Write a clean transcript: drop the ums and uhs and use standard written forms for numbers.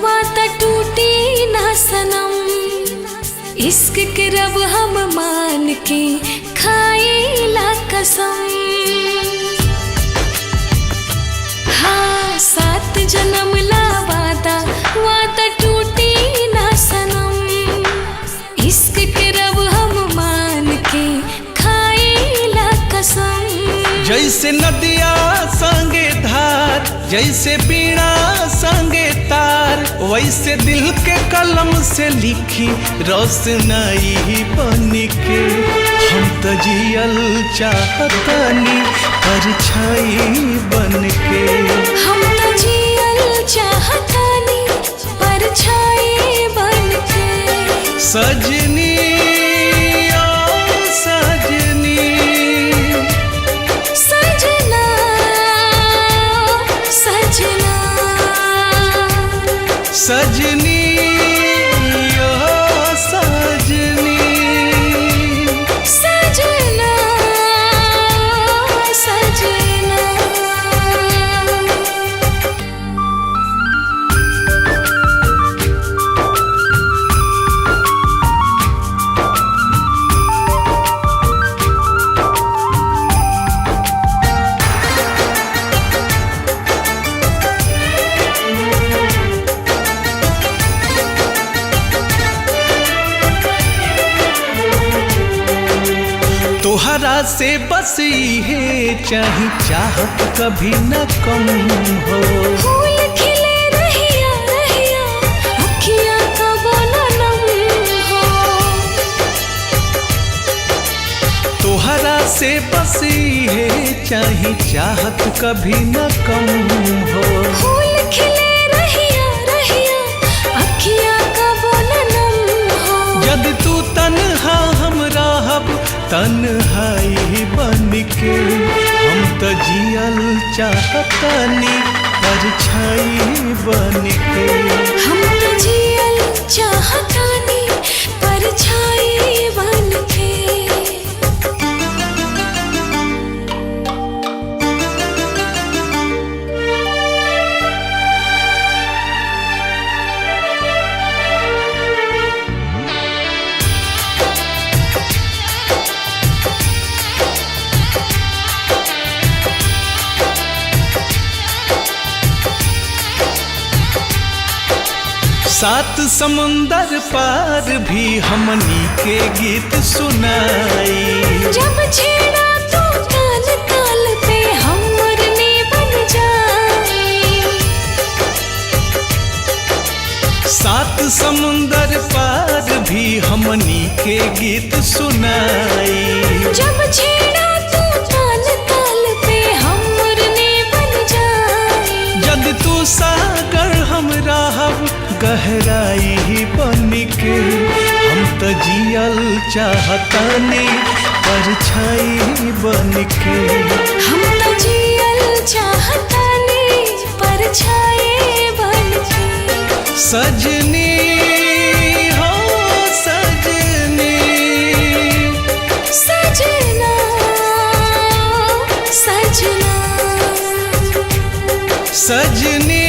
वादा टूटी ना सनम। इश्क के रब हम मान के खाईला कसम। हाँ 7 जन्म ला वादा टूटी ना सनम। इश्क के रब हम मान के खाईला कसम। जैसे नदिया संगे धार, जैसे बीणा संगे तार, वैसे दिल के कलम से लिखी रोशनाई बन के। हम तो जियल चाहतानी परछाई बन के। हम तो जियल चाहतानी परछाई बन के। सजनी ओ सजनी, सजना सजना सजनी ओ सजनी, सजना सजना। तोहरा से बस है चाही, चाहत कभी न कम हो। फूल खिले रहिया रहिया, अखियाँ कब न नम हो। तोहरा से बस है चाही, चाहत कभी न कम हो। फूल खिले रहिया रहिया, अखियाँ कब न नम हो। यदि तू तन्हा हम रहब तन्हाई बन के। हम तो जियल चाहतानी परछाई बन के। हम तो जियल चाहतानी परछाई बन के। सात समुंदर पार भी हमनी के गीत सुनाई। जब छेड़ा तो ताल ताल पे हम मुरली बन जाए। 7 समुंदर पार भी हमनी के गीत सुनाई। जब छेड़ा तो ताल ताल पे हम मुरली बन जाए। जद तू सागर हम रहब गहराई बन के। हम तो जियल चाहतानी परछाई बन के। हम तो जियल चाहतानी परछाई बन के। सजनी हो सजनी, सजना सजना सजनी